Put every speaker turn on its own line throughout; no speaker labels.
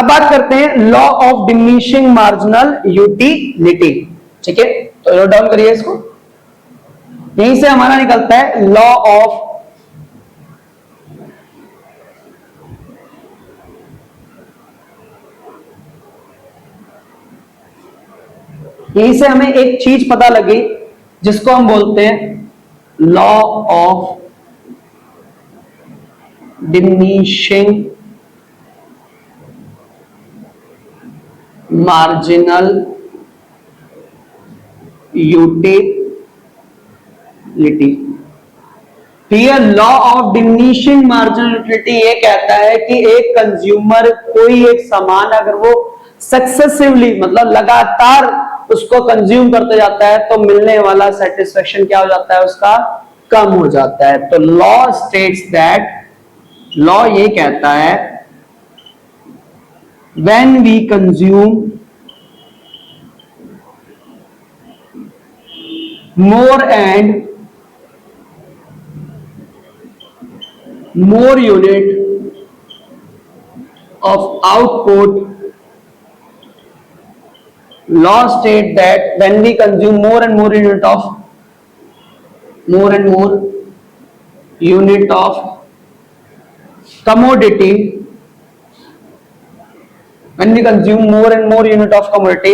अब बात करते हैं law of diminishing marginal utility. ठीक है, तो नोट डाउन करिए इसको। यहीं से हमारा निकलता है लॉ ऑफ यहीं से हमें एक चीज पता लगी जिसको हम बोलते हैं law of diminishing marginal utility. Here law of diminishing marginal utility ये कहता है कि एक कंज्यूमर कोई एक सामान अगर वो सक्सेसिवली मतलब लगातार उसको कंज्यूम करते जाता है तो मिलने वाला सेटिस्फेक्शन क्या हो जाता है, उसका कम हो जाता है। तो लॉ स्टेट्स दैट, लॉ ये कहता है when we consume more and more unit of output, law state that when we consume more and more unit of commodity, when we consume more and more unit of commodity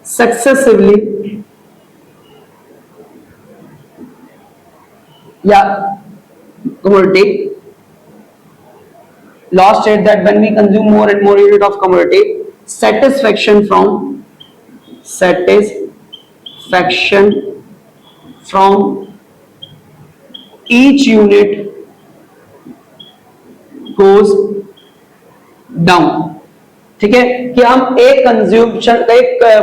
successively, commodity, law state that when we consume more and more unit of commodity, satisfaction from each unit goes down। ठीक है, कि हम एक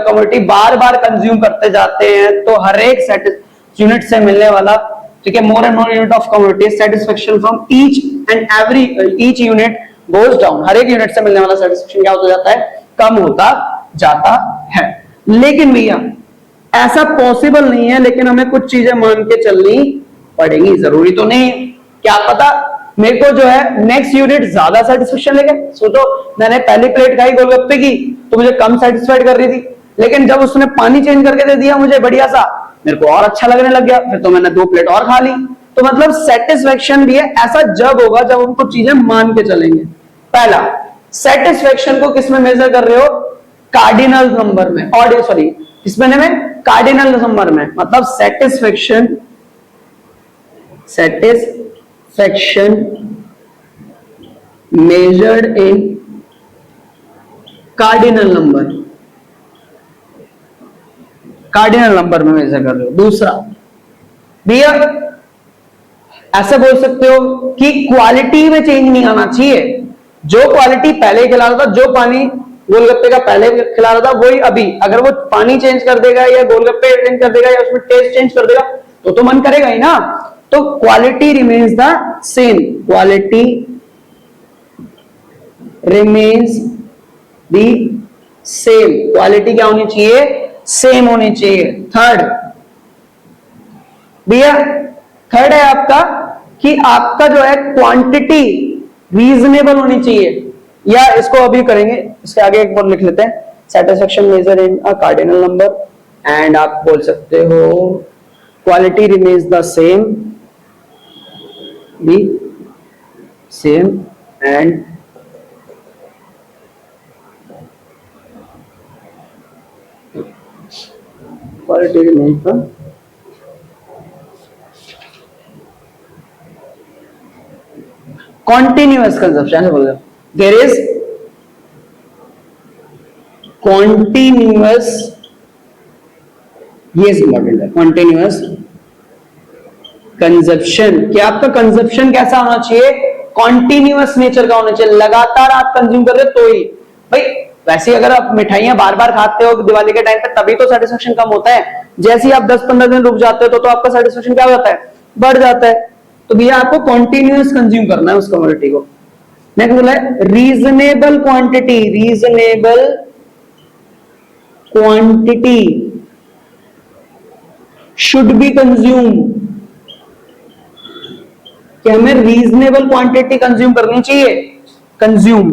commodity बार बार consume करते जाते हैं तो हर एक यूनिट से मिलने वाला, ठीक है, more and more unit of commodity satisfaction from each unit goes down. हर एक यूनिट से मिलने वाला सेटिस्फेक्शन क्या होता जाता है, कम होता जाता है। लेकिन भैया ऐसा पॉसिबल नहीं है, लेकिन हमें कुछ चीजें मान के चलनी पड़ेगी। जरूरी तो नहीं, क्या पता मेरे को जो है नेक्स्ट यूनिट ज्यादा सेटिस्फेक्शन लेगा। सोचो मैंने पहली प्लेट खाई गोलगप्पे की तो मुझे कम सेटिस्फाइड कर रही थी, लेकिन जब उसने पानी चेंज करके दे दिया मुझे बढ़िया सा, मेरे को और अच्छा लगने लग गया, फिर तो मैंने 2 प्लेट और खा ली। तो मतलब सेटिस्फेक्शन भी है ऐसा जब होगा जब हम कुछ चीजें मान के चलेंगे। पहला, सेटिस्फेक्शन को किस में मेजर कर रहे हो, कार्डिनल नंबर में, और सॉरी किसमें में, कार्डिनल नंबर में। मतलब satisfaction measured in cardinal number में मेजर कर रहे हो। दूसरा भैया ऐसे बोल सकते हो कि क्वालिटी में चेंज नहीं आना चाहिए। जो क्वालिटी पहले खिला रहा था, जो पानी गोलगप्पे का पहले खिला रहा था वही अभी, अगर वो पानी चेंज कर देगा या गोलगप्पे चेंज कर देगा या उसमें टेस्ट चेंज कर देगा तो मन करेगा ही ना। तो quality remains the same, quality remains the same, quality क्या होनी चाहिए, सेम होनी चाहिए। थर्ड भैया, थर्ड है आपका कि आपका जो है क्वांटिटी रीजनेबल होनी चाहिए, या इसको अभी करेंगे, इसके आगे एक बार लिख लेते हैं, satisfaction measure in a cardinal number, and आप बोल सकते हो quality remains the same, the same and quality remains the continuous consumption। बोल रहे, there is continuous, ये इंपॉर्टेंट है, continuous कंजप्शन। क्या आपका कंजप्शन कैसा होना चाहिए, कॉन्टिन्यूअस नेचर का होना चाहिए, लगातार आप कंज्यूम कर रहे हो तो ही। भाई वैसे अगर आप मिठाइयां बार बार खाते हो दिवाली के टाइम पे तभी तो सेटिस्फेक्शन कम होता है। जैसे ही आप 10-15 दिन रुक जाते हो तो आपका सेटिस्फेक्शन क्या हो जाता है, बढ़ जाता है। तो भैया आपको कॉन्टिन्यूअस कंज्यूम करना है उस कमोडिटी को। नेक्स्ट बोला है reasonable quantity, reasonable quantity should be consume, कि हमें रीजनेबल क्वांटिटी कंज्यूम करनी चाहिए, कंज्यूम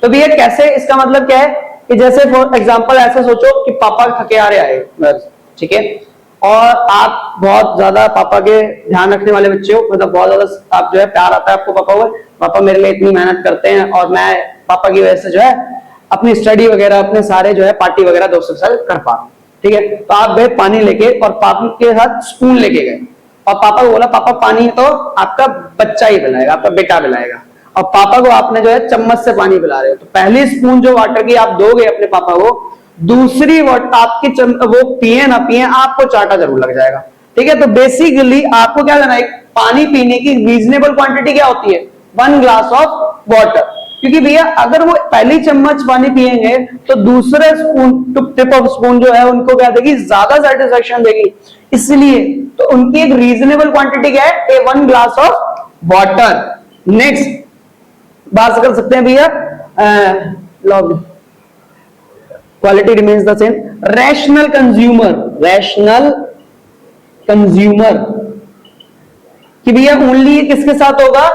तो भैया कैसे, इसका मतलब क्या है कि जैसे फॉर एग्जांपल ऐसे सोचो कि पापा थके आ रहे आए, ठीक है, और आप बहुत ज्यादा पापा के ध्यान रखने वाले बच्चे हो, मतलब बहुत ज्यादा आप जो है प्यार आता है आपको पापा को, पापा मेरे लिए इतनी मेहनत करते हैं और मैं पापा की वजह से जो है अपनी स्टडी वगैरह अपने सारे जो है पार्टी वगैरह दोस्तों के साथ कर पा रहा हूं, ठीक है। तो आप गए पानी लेके और पापा के साथ स्पून लेके गए और पापा को बोला पापा पानी है, तो आपका बच्चा ही पिलाएगा, आपका बेटा पिलाएगा, और पापा को आपने जो है चम्मच से पानी पिला रहे हो, तो पहली स्पून जो वाटर की आप दोगे अपने पापा को, दूसरी आपकी वो पिए ना पिए आपको चाटा जरूर लग जाएगा, ठीक है। तो बेसिकली आपको क्या करना है, पानी पीने की रीजनेबल क्वांटिटी क्या होती है, 1 ग्लास ऑफ वाटर, क्योंकि भैया अगर वो पहली चम्मच पानी पिएंगे तो दूसरे स्पून टिप ऑफ स्पून जो है उनको क्या देगी, ज्यादा सेटिस्फेक्शन देगी, इसलिए तो उनकी एक रीजनेबल क्वांटिटी क्या है, 1 ग्लास ऑफ वाटर। नेक्स्ट बात कर सकते हैं भैया, quality remains the same, rational consumer, rational consumer कि भैया ओनली किसके साथ होगा,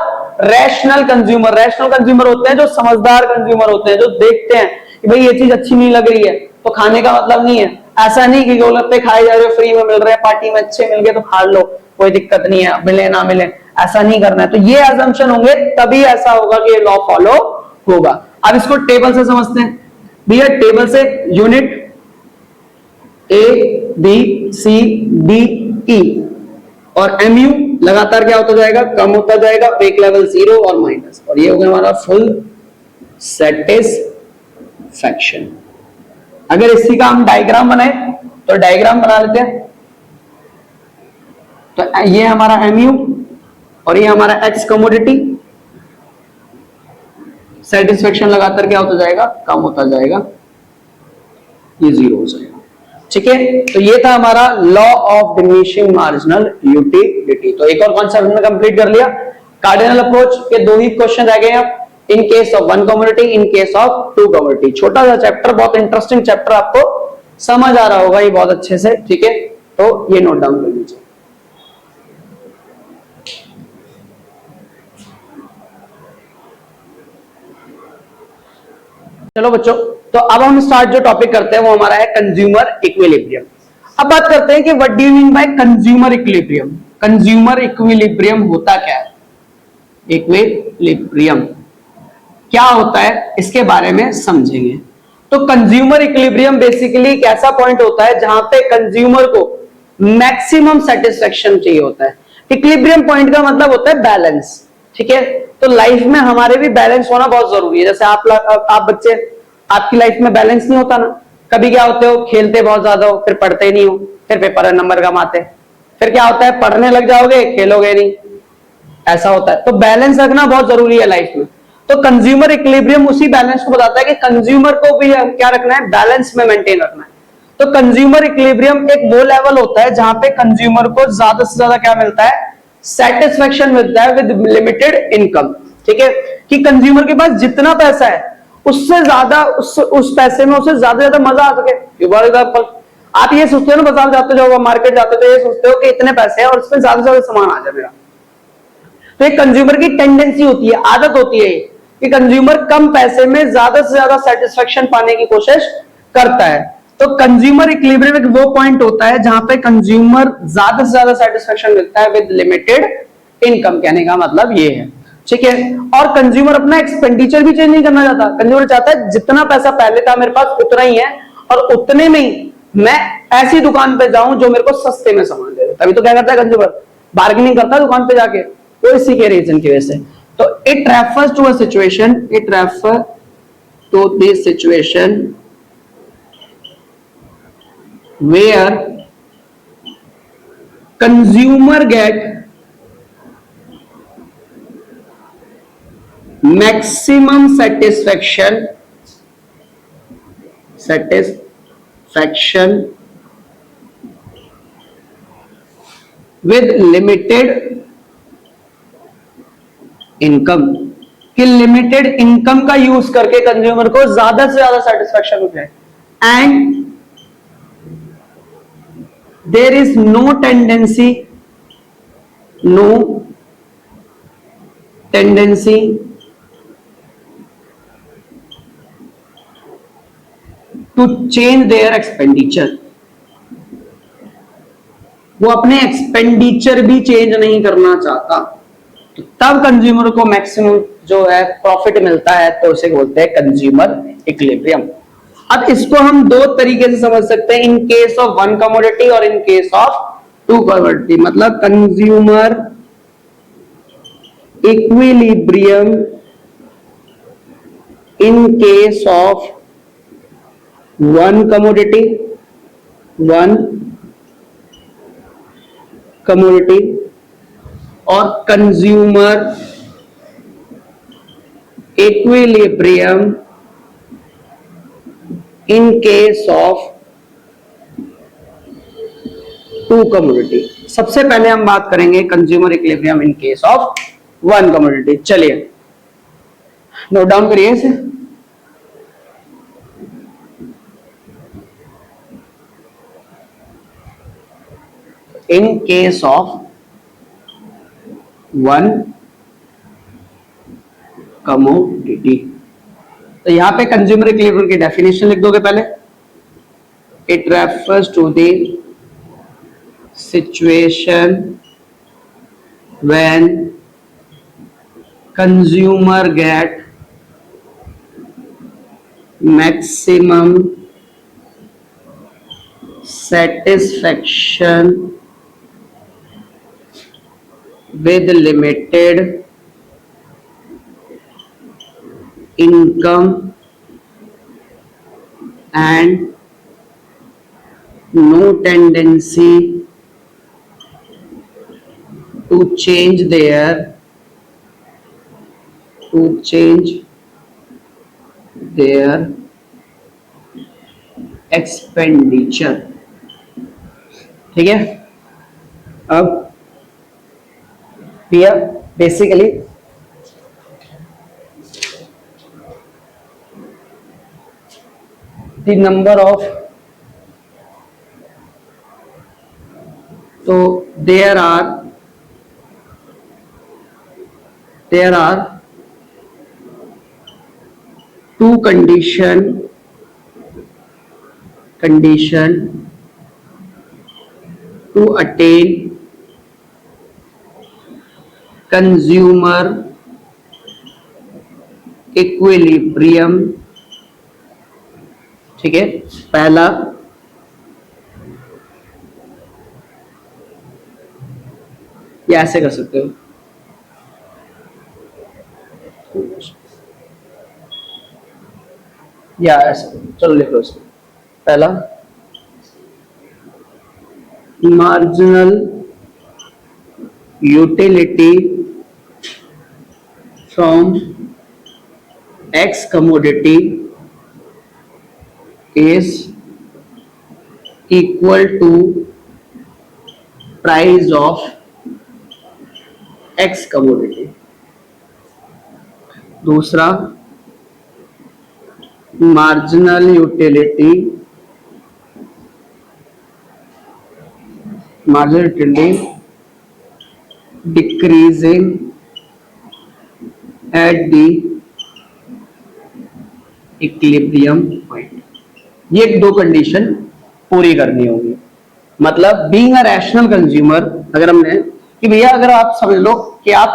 रैशनल कंज्यूमर। रैशनल कंज्यूमर होते हैं जो समझदार कंज्यूमर होते हैं, जो देखते हैं कि भाई ये चीज अच्छी नहीं लग रही है तो खाने का मतलब नहीं है, ऐसा नहीं कि गोलगप्पे खाए जा रहे हो, फ्री में मिल रहे हैं, पार्टी में अच्छे मिल गए तो खा लो, कोई दिक्कत नहीं है, मिले ना मिले, ऐसा नहीं करना है। तो ये असम्पशन होंगे तभी ऐसा होगा कि ये लॉ फॉलो होगा। अब इसको टेबल से समझते हैं भैया, टेबल से unit A B C D E और MU लगातार क्या होता जाएगा, कम होता जाएगा, एक लेवल 0 और माइनस, और ये हो गया हमारा फुल सेटिस्फैक्शन। अगर इसी का हम डायग्राम बनाए तो डायग्राम बना लेते हैं, तो ये हमारा MU और ये हमारा X कमोडिटी, सेटिस्फेक्शन लगातार क्या होता जाएगा, कम होता जाएगा, ये 0 हो जाएगा, ठीक है। तो ये था हमारा law of diminishing marginal utility. तो एक और कॉन्सेप्ट हमने कंप्लीट कर लिया। कार्डिनल अप्रोच के 2 ही क्वेश्चन रह गए हैं, in case of 1 commodity, in case of 2 commodity. छोटा सा चैप्टर, बहुत इंटरेस्टिंग चैप्टर, आपको समझ आ रहा होगा ये बहुत अच्छे से, ठीक है। तो ये नोट डाउन कर लीजिए। चलो बच्चों, तो अब हम स्टार्ट जो टॉपिक करते हैं वो हमारा है कंज्यूमर इक्विलिब्रियम। अब बात करते हैं कि what do you mean by consumer equilibrium. Consumer equilibrium होता क्या है, इक्विलिब्रियम क्या होता है इसके बारे में समझेंगे। तो कंज्यूमर इक्विलिब्रियम बेसिकली एक ऐसा पॉइंट होता है जहां पे कंज्यूमर को मैक्सिमम सेटिस्फेक्शन चाहिए होता है। इक्विलिब्रियम पॉइंट का मतलब होता है बैलेंस, ठीक है। तो लाइफ में हमारे भी बैलेंस होना बहुत जरूरी है। जैसे आप बच्चे, आपकी लाइफ में बैलेंस नहीं होता ना, कभी क्या होते हो, खेलते बहुत ज्यादा हो, फिर पढ़ते नहीं हो, फिर पेपर नंबर कम आते, फिर क्या होता है, पढ़ने लग जाओगे, खेलोगे नहीं, ऐसा होता है। तो बैलेंस रखना बहुत जरूरी है लाइफ में। तो कंज्यूमर इक्विलिब्रियम उसी बैलेंस को बताता है कि कंज्यूमर को भी क्या रखना है, बैलेंस में मेंटेन रखना है। तो कंज्यूमर इक्विलिब्रियम एक वो लेवल होता है जहां पे कंज्यूमर को ज्यादा से ज्यादा क्या मिलता है, सेटिस्फेक्शन मिलता है विद लिमिटेड इनकम, ठीक है। कि कंज्यूमर के पास जितना पैसा है उससे ज्यादा उस पैसे में उसे ज्यादा मजा आ सके। फॉर एग्जाम्पल आप ये सोचते हो ना, बाजार जाते हो, जब मार्केट जाते हो तो ये सोचते हो कि इतने पैसे हैं और इसमें ज्यादा से ज्यादा सामान आ जाए मेरा। तो एक कंज्यूमर की टेंडेंसी होती है, आदत होती है कि कंज्यूमर कम पैसे में ज्यादा से ज्यादा सेटिस्फेक्शन पाने की कोशिश करता है। तो कंज्यूमर इक्विलिब्रियम एक वो पॉइंट होता है जहां पे कंज्यूमर ज्यादा से ज्यादा सेटिस्फेक्शन मिलता है विद लिमिटेड इनकम। कहने का मतलब ये है, ठीक है। और कंज्यूमर अपना एक्सपेंडिचर भी चेंज नहीं करना चाहता। कंज्यूमर चाहता है जितना पैसा पहले था मेरे पास उतना ही है और उतने में ही मैं ऐसी दुकान पे जाऊं जो मेरे को सस्ते में सामान दे दे। तभी तो क्या करता है कंज्यूमर, बार्गेनिंग करता है दुकान पे जाके। तो इसी के रीजन की वजह से तो it refers to a situation, it refer to the situation where consumer get maximum satisfaction with limited income, कि लिमिटेड इनकम का यूज करके कंज्यूमर को ज्यादा से ज्यादा सेटिस्फेक्शन हो जाए। And there is no tendency to change their expenditure, वो अपने एक्सपेंडिचर भी चेंज नहीं करना चाहता, तो तब कंज्यूमर को मैक्सिमम जो है प्रॉफिट मिलता है, तो उसे बोलते हैं कंज्यूमर इक्विलिब्रियम। अब इसको हम दो तरीके से समझ सकते हैं, in case of one commodity और in case of two commodity. मतलब consumer equilibrium in case of one commodity और consumer equilibrium in case of two commodity. सबसे पहले हम बात करेंगे consumer equilibrium in case of one commodity. चलिए note down करिए इसे। In case of one commodity, तो यहां पे कंज्यूमर इक्विलिब्रियम की डेफिनेशन लिख दोगे पहले। It refers to the situation when consumer get maximum satisfaction with limited income and no tendency to change their expenditure। ठीक है। अब भैया बेसिकली द नंबर ऑफ, तो there are two condition to attain consumer equilibrium। ठीक है, पहला या ऐसे कर सकते हो, या ऐसे, चलो लिख लो इसको। पहला marginal utility from X commodity is equal to price of X commodity। दूसरा marginal utility decreasing at the equilibrium point। ये दो कंडीशन पूरी करनी होगी। मतलब बीइंग अ रैशनल कंज्यूमर, अगर हमने कि भैया अगर आप समझ लो कि आप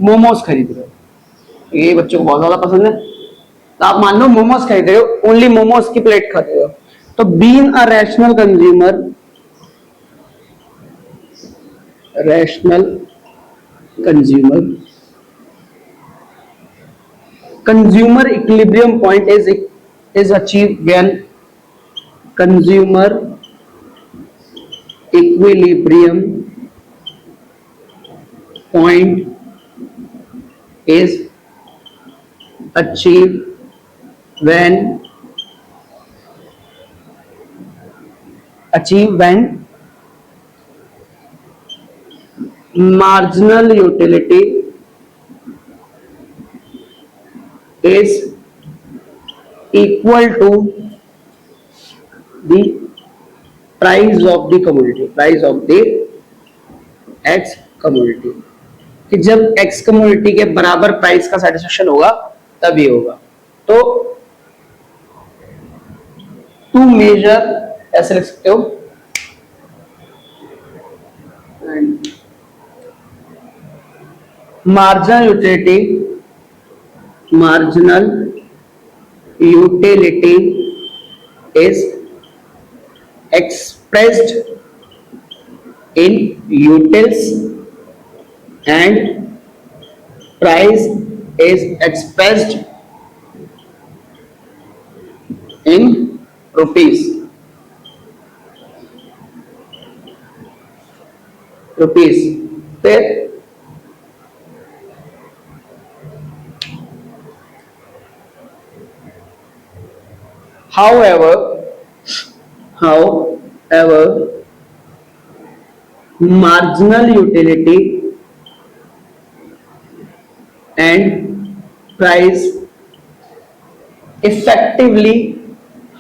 मोमोज खरीद रहे हो, ये बच्चों को बहुत ज्यादा पसंद है, तो आप मान लो मोमोज खरीद रहे हो, ओनली मोमोज की प्लेट खा रहे हो, तो being a rational consumer consumer equilibrium point is achieved when consumer equilibrium point is achieved when marginal utility is equal to the price of the commodity, X commodity। कि जब X commodity के बराबर price का satisfaction होगा तभी होगा। तो to major, ऐसे लिख सकते हो, marginal utility is expressed in utils and price is expressed in rupees. फिर however marginal utility and price effectively,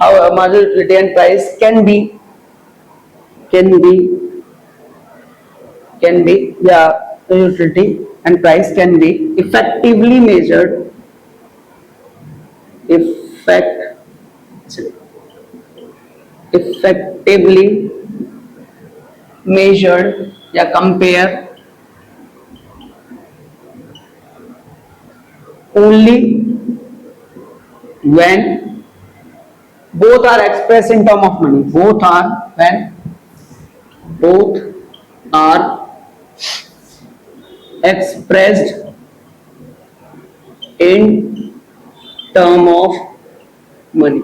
however marginal utility and price can be yeah, utility and price can be effectively measured या compare only when both are expressed in term of money. Both are expressed in term of money.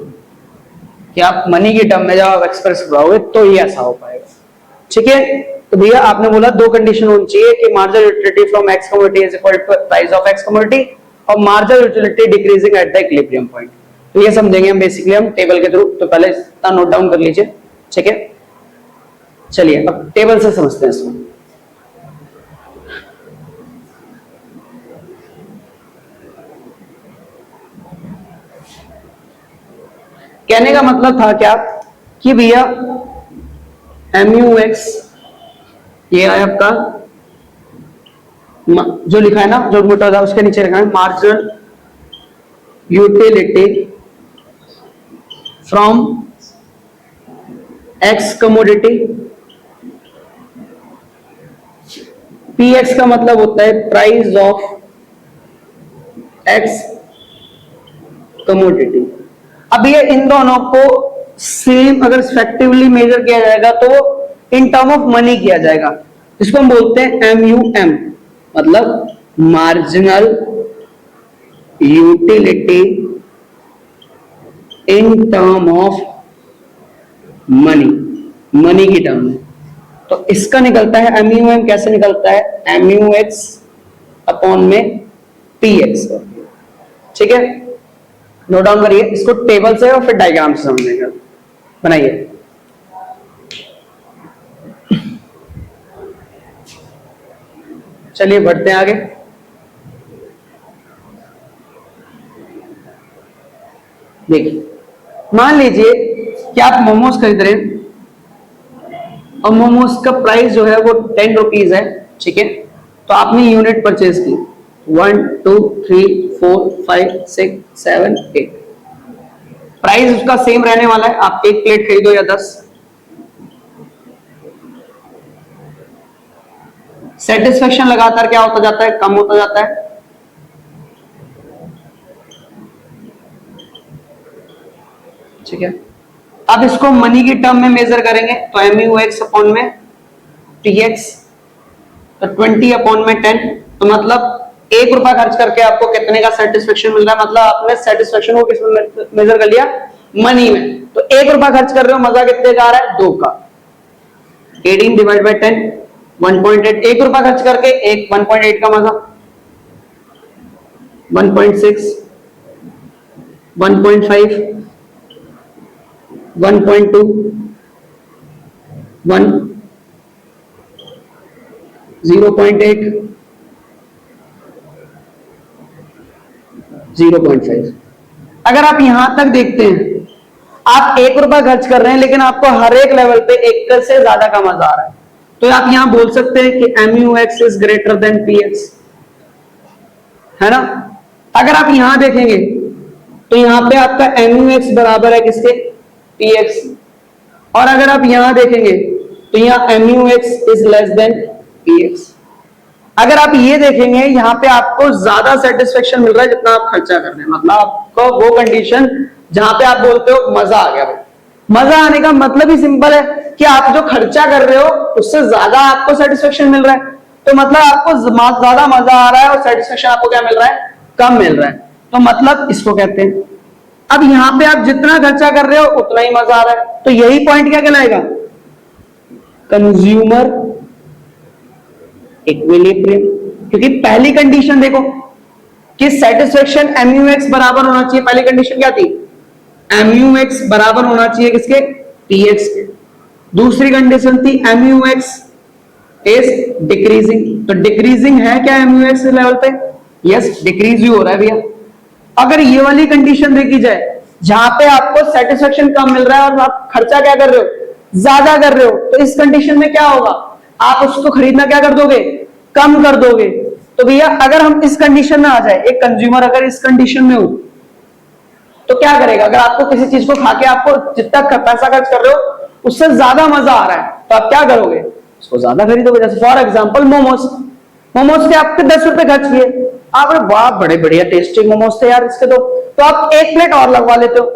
कि आप money की term में जब आप express कराओगे तो ये ऐसा हो पाएगा। ठीक है, तो भैया आपने बोला दो कंडीशन होनी चाहिए कि marginal utility from X commodity is equal to price of X commodity और marginal utility decreasing at the equilibrium point. तो ये समझेंगे हम बेसिकली हम टेबल के थ्रू। तो पहले इसका नोट डाउन कर लीजिए। ठीक है, चलिए अब टेबल से समझते हैं इसको। कहने का मतलब था क्या कि भैया MUX ये है आपका जो लिखा है ना, जो मोटा था उसके नीचे लिखा है marginal utility from X commodity. PX का मतलब होता है प्राइस ऑफ एक्स कमोडिटी। अब ये इन दोनों को सेम अगर इफेक्टिवली मेजर किया जाएगा तो इन टर्म ऑफ मनी किया जाएगा, इसको हम बोलते हैं MUM, मतलब marginal utility in term of money की टर्म में। तो इसका निकलता है MUM कैसे निकलता है, MUX अपॉन में PX। ठीक है, नोट डाउन करिए इसको टेबल से और फिर डायग्राम से समझेंगे। बनाइए। चलिए बढ़ते हैं आगे। देखिए मान लीजिए कि आप मोमोज खरीद रहे हैं और मोमोज का प्राइस जो है वो 10 रुपीज है। ठीक है, तो आपने यूनिट परचेज की 1 2 3 4 5 6 7 8। प्राइस उसका सेम रहने वाला है, आप एक प्लेट खरीदो या 10। सेटिस्फेक्शन लगातार क्या होता जाता है, कम होता जाता है। ठीक है, अब इसको मनी की टर्म में मेजर करेंगे तो MUX अपॉन में PX, तो 20 अपॉन में 10। तो मतलब 1 रुपया खर्च करके आपको कितने का सेटिस्फेक्शन मिल रहा है, मतलब आपने सेटिस्फेक्शन को किसमें मेजर कर लिया, मनी में। तो 1 रुपया खर्च कर रहे हो, मजा कितने का आ रहा है, 2 का। 18 डिवाइड बाय 10 1.8। 1 रुपया खर्च करके 1.8 का मजा, 1.6 1.5 1.2 1 0.8 0.5। अगर आप यहां तक देखते हैं, आप 1 रुपया खर्च कर रहे हैं लेकिन आपको हर एक लेवल पे 1 से ज्यादा का मजा आ रहा है, तो आप यहां बोल सकते हैं कि MUX is greater than PX, है ना। अगर आप यहां देखेंगे तो यहां पे आपका MUX बराबर है किसके, px। और अगर आप यहां देखेंगे तो यहाँ MUX is less than px। अगर आप ये देखेंगे यहाँ पे आपको ज्यादा सेटिस्फेक्शन मिल रहा है जितना आप खर्चा कर रहे हैं, मतलब आपको वो कंडीशन जहां पे आप बोलते हो मजा आ गया भाई। मजा आने का मतलब ही सिंपल है कि आप जो खर्चा कर रहे हो उससे ज्यादा आपको सेटिस्फेक्शन मिल रहा है, तो मतलब आपको ज्यादा मजा आ रहा है और सेटिस्फेक्शन आपको क्या मिल रहा है, कम मिल रहा है, तो मतलब इसको कहते हैं। अब यहां पे आप जितना खर्चा कर रहे हो उतना ही मजा आ रहा है, तो यही पॉइंट क्या कहलाएगा, कंज्यूमर इक्विलिब्रियम। क्योंकि पहली कंडीशन देखो कि सेटिस्फेक्शन MUX बराबर होना चाहिए, पहली कंडीशन क्या थी, MUX बराबर होना चाहिए किसके, px के। दूसरी कंडीशन थी MUX इज डिक्रीजिंग, तो डिक्रीजिंग है क्या MUX लेवल पे, यस डिक्रीज ही हो रहा है भैया। अगर ये वाली कंडीशन देखी जाए जहां पे आपको सेटिस्फेक्शन कम मिल रहा है और आप खर्चा क्या कर रहे हो, ज्यादा कर रहे हो, तो इस कंडीशन में क्या होगा, आप उसको खरीदना क्या कर दोगे, कम कर दोगे। तो भैया अगर हम इस कंडीशन में आ जाए, एक कंज्यूमर अगर इस कंडीशन में हो तो क्या करेगा, अगर आपको किसी चीज को खा के आपको जितना पैसा खर्च कर रहे हो उससे ज्यादा मजा आ रहा है तो आप क्या करोगे, उसको ज्यादा खरीदोगे। जैसे फॉर एग्जांपल मोमोज, मोमोज के आपके 10 रुपए खर्च किए, आपने वाह बड़े बढ़िया टेस्टी मोमोज थे यार इसके, तो आप एक प्लेट और लगवा लेते हो।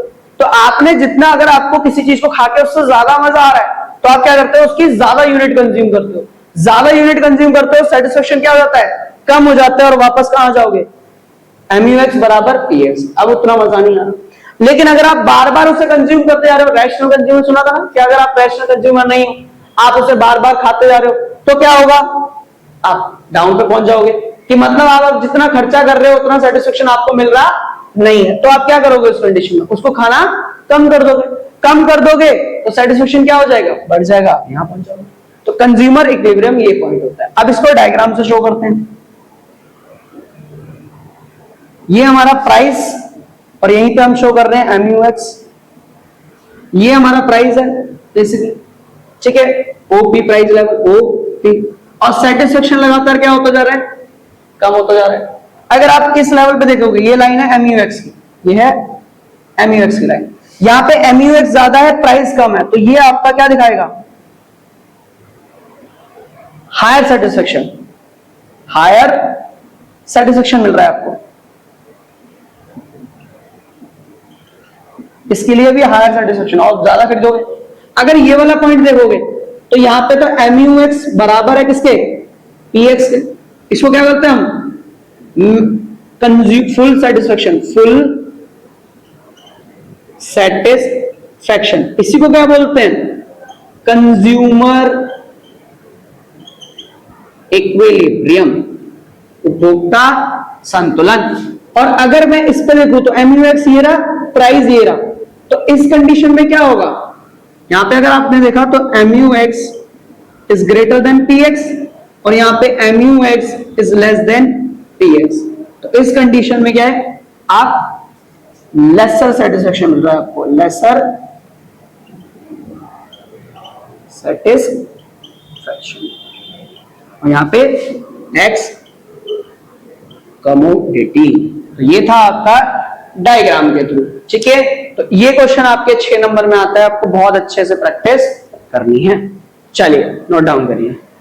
तो आपने जितना, अगर आपको किसी चीज को खा के उससे ज्यादा मजा आ रहा है तो आप क्या करते हो, उसकी ज्यादा यूनिट कंज्यूम करते हो, ज्यादा यूनिट कंज्यूम करते हो, सेटिस्फेक्शन क्या हो जाता है, कम हो जाता है, और वापस कहां जाओगे, MUX बराबर px। अब उतना मजा नहीं आ रहा। लेकिन अगर आप बार बार उसे कंज्यूम करते जा रहे हो, रैशनल कंज्यूमर सुना था ना कि अगर आप रैशनल कंज्यूमर नहीं हो, आप उसे बार बार खाते जा रहे हो, तो क्या होगा, आप डाउन पे पहुंच जाओगे, कि मतलब आप जितना खर्चा कर रहे हो उतना सेटिस्फेक्शन आपको मिल रहा नहीं है। तो आप क्या करोगे उस कंडीशन में, उसको खाना कम कर दोगे, कम कर दोगे तो सेटिस्फेक्शन क्या हो जाएगा, बढ़ जाएगा, यहां पहुंच जाओगे। तो कंज्यूमर इक्विलिब्रियम ये पॉइंट होता है। अब इसको डायग्राम से शो करते हैं। ये हमारा प्राइस और यहीं पे हम शो कर रहे हैं MUX, ये हमारा प्राइस है बेसिकली, ठीक है, OP प्राइस लेवल OP, और सेटिस्फेक्शन लगातार क्या होता जा रहा है, कम होता जा रहा है। अगर आप इस लेवल पे देखोगे, ये लाइन है MUX की, ये है MUX की लाइन, यहां पे MUX ज्यादा है, प्राइस कम है, तो ये आपका क्या दिखाएगा, हायर सेटिस्फेक्शन, हायर सेटिस्फेक्शन मिल रहा है आपको, इसके लिए भी हायर सेटिस्फेक्शन, और ज्यादा खरीदोगे। अगर ये वाला पॉइंट देखोगे तो यहां पे तो MUX बराबर है किसके, px के, इसको क्या करते हैं हम, फुल सेटिस्फेक्शन, फुल सेटिस्फेक्शन, इसी को क्या बोलते हैं, कंज्यूमर इक्विलिब्रियम, उपभोक्ता संतुलन। और अगर मैं इस पे देखूं तो MUX ये रहा, प्राइस ये रहा, तो इस कंडीशन में क्या होगा, यहां पे अगर आपने देखा तो MUX is greater than px, और यहां पे MUX is less than px, तो इस कंडीशन में क्या है, आप लेसर सेटिस्फेक्शन मिल रहा है आपको, लेसर सेटिस्फेक्शन, और यहां पे x कमोडिटी। तो ये था आपका डायग्राम के थ्रू, ठीक है। तो ये क्वेश्चन आपके 6 नंबर में आता है, आपको बहुत अच्छे से प्रैक्टिस करनी है। चलिए नोट डाउन करिए।